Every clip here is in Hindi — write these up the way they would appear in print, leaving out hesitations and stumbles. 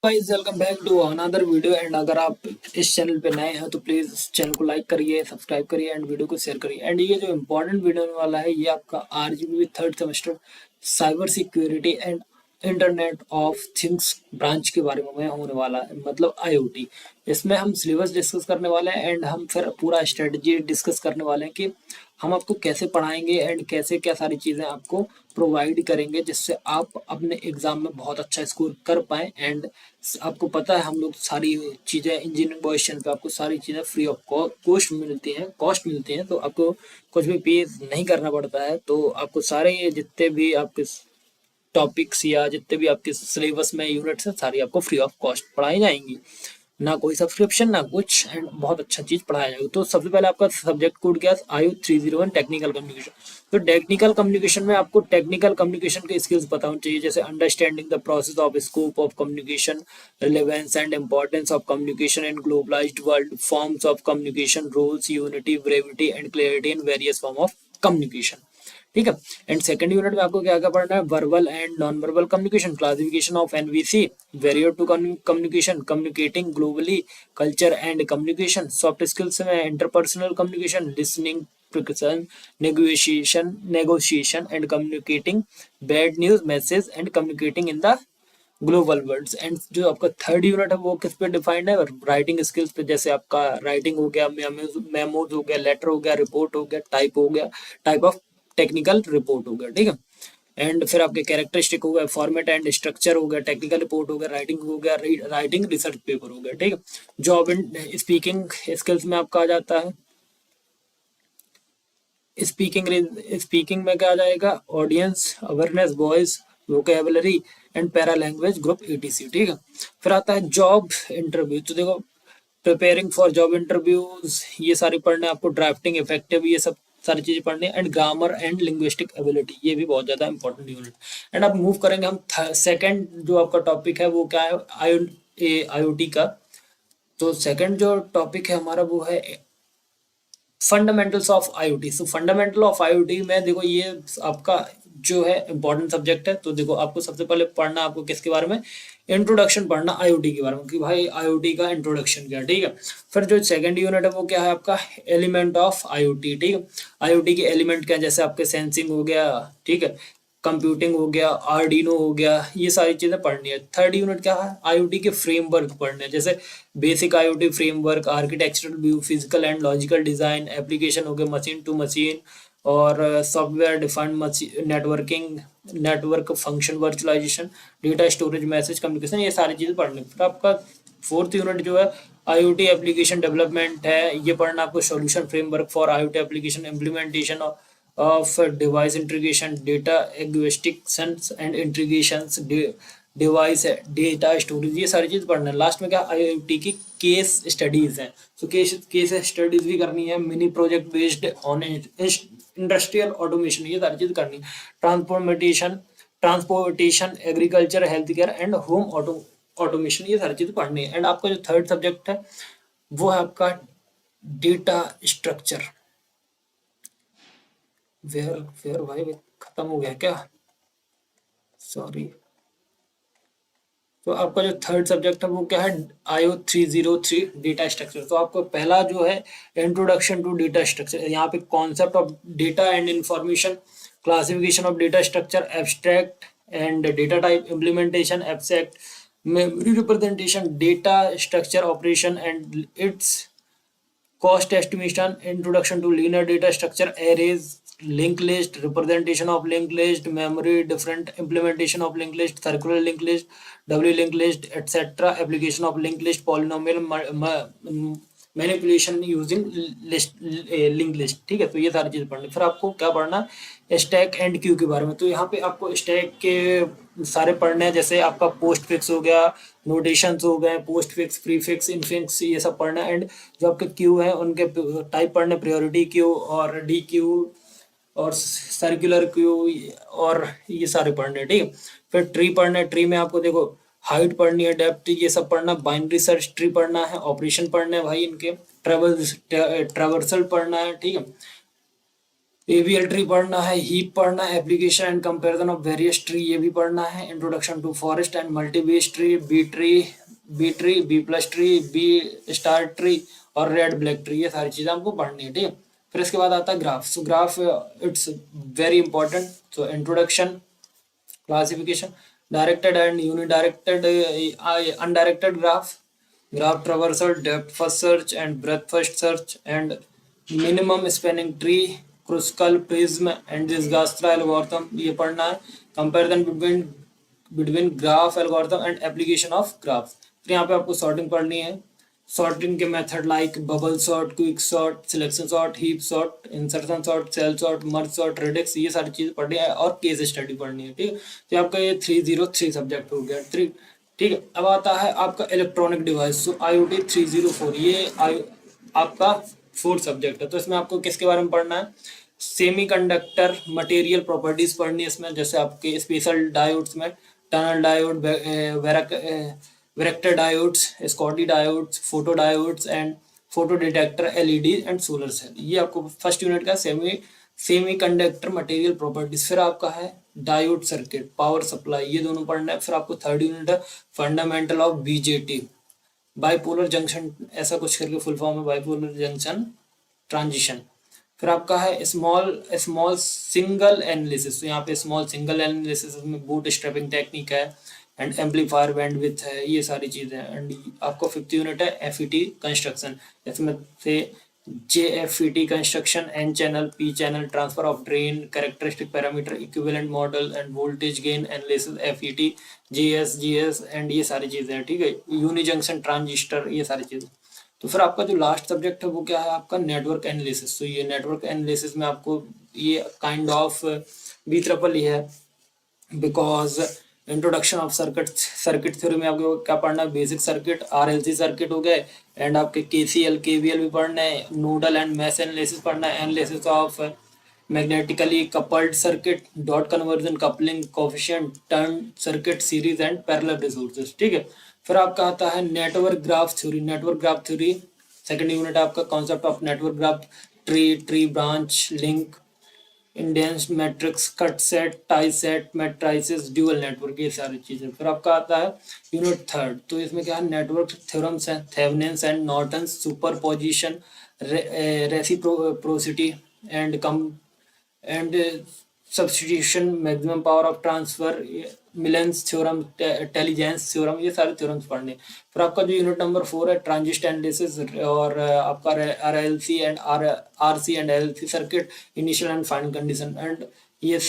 Guys welcome back to another video. And अगर आप इस चैनल पे नए हैं तो प्लीज इस चैनल को लाइक करिए, सब्सक्राइब करिए एंड वीडियो को शेयर करिए। एंड ये जो इम्पोर्टेंट वीडियो होने वाला है ये आपका RGB third semester cyber security and internet of things branch के बारे में होने वाला है, मतलब आईओटी। इसमें हम सिलेबस डिस्कस करने वाले हैं एंड हम फिर पूरा स्ट्रेटजी डिस्कस करने वाले हैं कि हम आपको कैसे पढ़ाएंगे एंड कैसे क्या सारी चीज़ें आपको प्रोवाइड करेंगे जिससे आप अपने एग्जाम में बहुत अच्छा स्कोर कर पाएँ। एंड आपको पता है हम लोग सारी चीज़ें इंजीनियरिंग पोजीशन पे आपको सारी चीज़ें फ्री ऑफ कॉस्ट मिलती हैं, तो आपको कुछ भी पे नहीं करना पड़ता है। तो आपको सारे ये जितने भी आपके टॉपिक्स या जितने भी आपके सिलेबस में यूनिट्स हैं सारी आपको फ्री ऑफ कॉस्ट पढ़ाई जाएंगी, ना कोई सब्सक्रिप्शन ना कुछ। एंड बहुत अच्छा चीज पढ़ाया जाएगा। तो सबसे पहले आपका सब्जेक्ट कोड क्या है? आयु 301 टेक्निकल कम्युनिकेशन। तो टेक्निकल कम्युनिकेशन में आपको टेक्निकल कम्युनिकेशन के स्किल्स पता होने चाहिए, जैसे understanding the process of scope of communication, relevance and importance of communication in globalised world, forms of communication, roles, unity, brevity and clarity in various form of communication. ठीक है। एंड सेकंड यूनिट में आपको क्या क्या पढ़ना है? Verbal and non verbal communication, classification of NVC, वेरियो to communication, communicating globally, culture and communication. Soft skills में interpersonal communication, listening, negotiation and communicating bad news message and communicating in the global words. And जो आपका थर्ड यूनिट है वो किस पे डिफाइंड है? राइटिंग स्किल्स पे, जैसे आपका राइटिंग हो गया, मेमोज हो गया, लेटर हो गया, रिपोर्ट हो गया, टाइप हो गया, टाइप ऑफ टेक्निकल रिपोर्ट हो गया। ठीक है। एंड फिर आपके कैरेक्टरिस्टिक हो गया, फॉर्मेट एंड स्ट्रक्चर हो गया, टेक्निकल रिपोर्ट हो गया, राइटिंग हो गया, राइटिंग रिसर्च पेपर हो गया। ठीक है। जॉब एंड स्पीकिंग स्किल्स में आपका आ जाता है स्पीकिंग स्पीकिंग में क्या आ जाएगा? Audience awareness, voice, vocabulary and para language group etc. ठीक है। फिर आता है जॉब इंटरव्यू। तो देखो, प्रिपेयरिंग फॉर जॉब इंटरव्यूज ये सारी पढ़ने आपको, ड्राफ्टिंग, इफेक्टिव, ये सब सारी चीजें पढ़नी है। And grammar and linguistic ability ये भी बहुत ज्यादा इंपॉर्टेंट यूनिट। एंड अब मूव करेंगे हम सेकंड जो आपका टॉपिक है वो क्या है? आईओटी का। तो सेकंड जो टॉपिक है हमारा वो है fundamentals of IoT. So fundamental of IoT में देखो ये आपका जो है इंपॉर्टेंट सब्जेक्ट है। तो देखो आपको सबसे पहले पढ़ना, आपको किसके बारे में? इंट्रोडक्शन पढ़ना आईओटी के बारे में, कि भाई आईओटी का इंट्रोडक्शन क्या है। ठीक है। फिर जो सेकंड यूनिट है वो क्या है आपका? Element of IoT. ठीक है। आईओटी के एलिमेंट क्या है? जैसे आपके सेंसिंग हो गया, ठीक है, कंप्यूटिंग हो गया, आर्डिनो हो गया, ये सारी चीजें पढ़नी है। थर्ड यूनिट क्या है? आईओटी के फ्रेमवर्क पढ़ने हैं, जैसे basic IoT framework, architectural view, physical and logical design, application हो गया, मशीन टू मशीन और software defined networking, network function virtualisation, data storage, message communication, ये सारी चीजें पढ़नी। फिर आपका फोर्थ यूनिट जो है आईओटी एप्लीकेशन डेवलपमेंट है, ये पढ़ना आपको। Solution framework for IoT application implementation of device integration, data aggregations and integrations, device है, डेटा स्टोरेज, ये सारी चीज पढ़ना है। लास्ट में क्या? आईओटी की केस स्टडीज हैं। तो केस स्टडीज भी करनी है। Mini project based on industrial automation, ये सारी चीज करनी है। Transportation, agriculture, health care and home automation, ये सारी चीज पढ़नी है। एंड आपका जो थर्ड सब्जेक्ट है वो है आपका डेटा स्ट्रक्चर। वेयर वेयर भाई खत्म हो गया क्या? सॉरी। तो आपका जो थर्ड सब्जेक्ट है वो क्या है? IO 303 data structure. तो आपको पहला जो है इंट्रोडक्शन टू डेटा स्ट्रक्चर, यहाँ पे concept of data and information, classification of data structure, abstract and data type, implementation, abstract, memory representation, data structure operation and it's cost estimation, introduction to linear data structure, arrays, linked list, representation of linked list, memory, different implementation of linked list, circular linked list, doubly linked list, etc., application of linked list, polynomial manipulation using link list. ठीक है। तो ये सारी चीज पढ़नी। फिर आपको क्या पढ़ना? स्टैक एंड क्यू के बारे में। तो यहाँ पे आपको स्टैक के सारे पढ़ने हैं, जैसे आपका पोस्ट फिक्स हो गया, नोटेशंस हो गए, post fix, pre fix, infix, ये सब पढ़ना है। एंड जो आपके क्यू है उनके टाइप पढ़ने, प्रायोरिटी क्यू और डी क्यू और सर्कुलर क्यू और ये सारे पढ़ने। ठीक है। फिर ट्री पढ़ना है। ट्री में आपको देखो हाइट पढ़नी है, डेप्थ, ये सब पढ़ना, बाइनरी सर्च ट्री पढ़ना है, ऑपरेशन पढ़ने हैं भाई इनके, ट्रेवर्सल पढ़ना है। ठीक है। एवीएल ट्री पढ़ना है, हीप पढ़ना है, application and comparison of various tree ये भी पढ़ना है, introduction to forest and multibase tree, B tree, B plus tree, B star tree और रेड ब्लैक ट्री, ये सारी चीजें हमको पढ़नी है, ठीक है। फिर इसके बाद आता है graph. So graph it's very important. So introduction, classification, directed and unidirected, undirected graph, graph traversal, depth first search and breadth first search, and minimum spanning tree, Kruskal, Prism and Disgastra algorithm ये पढ़ना है। comparison between graph algorithm and application of graphs। फिर यहाँ पे आपको sorting पढ़नी है। sorting के method like bubble sort, quick sort, selection sort, heap sort, insertion sort, shell sort, merge sort, radix, ये सारी चीज़ पढ़नी है और केस स्टडी पढ़नी है, ठीक है। तो आपका ये 303 सब्जेक्ट हो गया, 3, ठीक है। अब आता है आपका इलेक्ट्रॉनिक डिवाइस। सो IoT 304 ये आपका 4 सब्जेक्ट है। तो इसमें आपको किसके बारे में पढ़ना है? सेमीकंडक्टर मटेरियल प्रॉपर्टीज पढ़नी है इसमें, जैसे आपके स्पेशल डायोड्स में tunnel diode, varactor diodes, Schottky diodes, photo diodes and photo detector, LED and solar cell, ये आपको फर्स्ट यूनिट का सेमीकंडक्टर मटेरियल प्रॉपर्टीज। फिर आपका है डायोड सर्किट, पावर सप्लाई, ये दोनों पढ़ना है। फिर आपको थर्ड यूनिट है fundamental of BJT, bipolar junction, ऐसा कुछ करके फुल फॉर्म है, बाइपोलर जंक्शन ट्रांजिशन। फिर आपका है स्मॉल स्मॉल सिंगल एनालिसिस। तो यहाँ पे स्मॉल सिंगल एनालिसिस में बूट स्ट्रैपिंग टेक्निक है एंड एम्पलीफायर बैंडविड्थ है, ये सारी चीज़ें हैं। एंड आपको फिफ्थ यूनिट है एफईटी कंस्ट्रक्शन, इसमें से JFET construction, N channel, P channel, transfer of drain, characteristic parameter, equivalent model and voltage gain analysis, FET, GS and ये सारी चीज़ें हैं, ठीक है। यूनि जंक्शन ट्रांजिस्टर, ये सारी चीज़ें। तो फिर आपका जो लास्ट सब्जेक्ट है वो क्या है आपका? Network analysis. तो ये नेटवर्क एनालिसिस में आपको ये काइंड ऑफ B ट्रिपल ही है, because introduction of circuit theory में आपको क्या पढ़ना है? बेसिक सर्किट, RLC सर्किट हो गए, एंड आपके KCL KVL भी पढ़ना है, नोडल एंड मैश एनालिसिस पढ़ना है, analysis of magnetically coupled circuit, dot conversion, coupling coefficient, turn circuit, series and parallel resources, ठीक है। फिर आपका आता है network graph theory. Network graph theory second unit आपका concept of network graph, tree branch, link, incidence matrix, cut set, tie set, matrices, dual network, ये सारी चीजें। फिर आपका आता है यूनिट थर्ड। तो इसमें क्या है? नेटवर्क थ्योरम्स हैं, Thevenin's and Norton's, superposition, reciprocity and substitution, maximum power of transfer, Millman's theorem, Tellegen's theorem, ये सारे थ्योरम्स पढ़ने। फिर आपका जो यूनिट नंबर 4 है ट्रांजिस्टर एनालिसिस और आपका RLC and RC and LC circuit, initial and final condition, and ये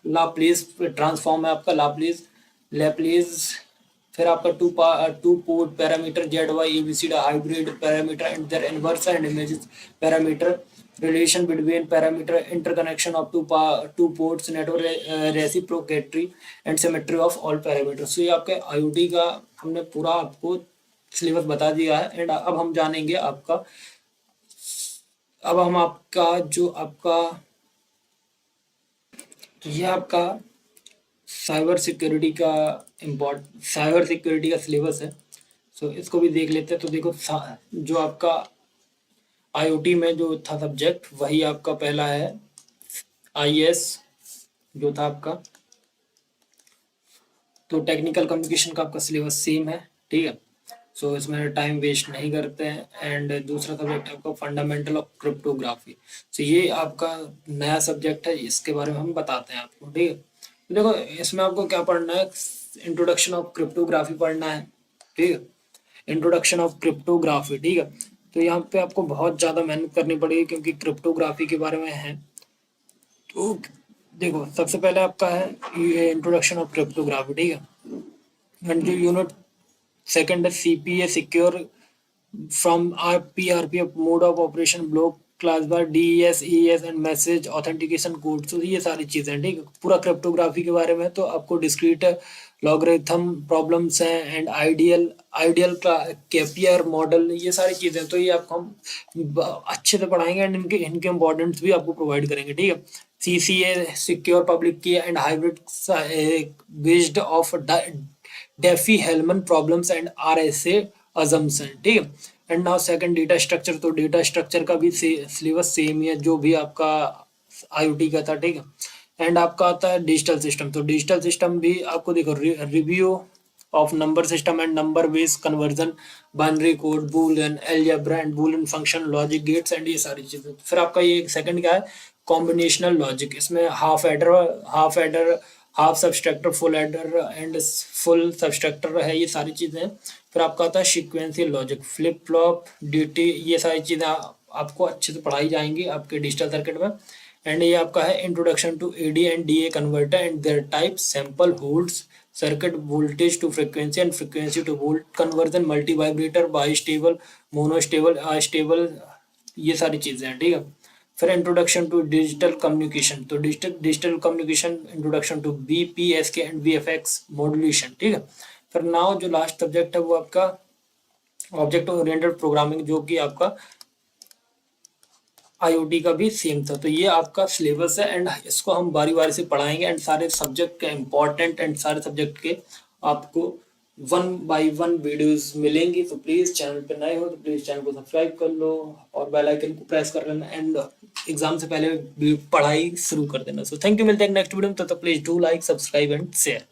लाप्लेस ट्रांसफॉर्म है आपका, लैप्लेस। फिर आपका two port parameter, ZY ABCD hybrid parameter and their inverse and images parameter, relation between parameter, interconnection of two ports, network reciprocity and symmetry of all parameters। तो ये आपके IoT का हमने पूरा आपको सिलेबस बता दिया है। एंड अब हम जानेंगे आपका, अब हम आपका जो आपका ये आपका साइबर सिक्योरिटी का सिलेबस है। सो इसको भी देख लेते हैं। तो देखो जो आपका IoT में जो था सब्जेक्ट वही आपका पहला है IS जो था आपका। तो टेक्निकल कम्युनिकेशन का आपका सिलेबस सेम है, ठीक है। सो इसमें टाइम वेस्ट नहीं करते हैं। एंड दूसरा सब्जेक्ट आपका फंडामेंटल ऑफ क्रिप्टोग्राफी। सो ये आपका नया सब्जेक्ट है, इसके बारे में हम बताते हैं आपको, ठीक है। तो देखो इसमें आपको क्या पढ़ना है? इंट्रोडक्शन ऑफ क्रिप्टोग्राफी पढ़ना है, ठीक है। इंट्रोडक्शन ऑफ क्रिप्टोग्राफी, ठीक है। तो यहाँ पे आपको बहुत ज़्यादा मेहनत करनी पड़ेगी क्योंकि क्रिप्टोग्राफी के बारे में है। तो देखो सबसे पहले आपका है ये इंट्रोडक्शन ऑफ क्रिप्टोग्राफी, ठीक है। एंड जो यूनिट सेकंड है CPA secure from PRP mode of operation, block class bar, DES ES and message authentication code. तो ये सारी चीज़ें, ठीक है, पूरा क्रिप्टोग्राफी के बारे में। तो आपको डिस्क्रीट लॉगरिथम प्रॉब्लम्स हैं एंड आइडियल कैपियर मॉडल, ये सारी चीज़ें। तो ये आपको हम अच्छे से पढ़ाएंगे एंड इनके इम्पोर्टेंट्स भी आपको प्रोवाइड करेंगे, ठीक है। CCA secure public key and hybrid based of Diffie Hellman problems and RSA assumption, ठीक है। And now second data structure. तो डेटा स्ट्रक्चर का भी सिलेबस सेम ही है जो भी आपका आईओटी का था, ठीक है। एंड आपका आता है डिजिटल सिस्टम। तो डिजिटल सिस्टम भी आपको देखो, review of number system and number base conversion, binary code, Boolean, algebra and Boolean function, logic gates and ये सारी चीजें। फिर आपका ये सेकंड क्या है, कॉम्बिनेशनल लॉजिक। इसमें half adder, half subtractor, full adder and full subtractor है, ये सारी चीजें हैं। फिर आपका आता है sequential logic, flip flop, DT, ये सारी चीजें आपको अच्छे से पढ़ाई जाएंगी आपके डिजिटल सर्किट में। एंड ये आपका है introduction to AD and DA converter and their type, sample holds, circuit voltage to frequency and frequency to volt conversion, multivibrator, bistable, monostable, astable, ये सारी चीजें हैं, ठीक है। फिर इंट्रोडक्शन टू डिजिटल कम्युनिकेशन। तो digital communication, introduction to BPSK and VFX modulation, ठीक है। फिर नाउ जो लास्ट सब्जेक्ट है वो आपका ऑब्जेक्ट ओरिएंटेड प्रोग्रामिंग, जो कि आपका आईओटी का भी सेम था। तो ये आपका सिलेबस है एंड इसको हम बारी बारी से पढ़ाएंगे एंड सारे सब्जेक्ट के इम्पोर्टेंट एंड सारे सब्जेक्ट के आपको वन बाय वन वीडियोस मिलेंगी। तो प्लीज चैनल पे नए हो तो प्लीज चैनल को सब्सक्राइब कर लो और बेल आइकन को प्रेस कर लेना एंड एग्जाम से पहले पढ़ाई शुरू कर देना। सो थैंक यू, मिलते हैं नेक्स्ट वीडियो में। तो please do like, subscribe and share.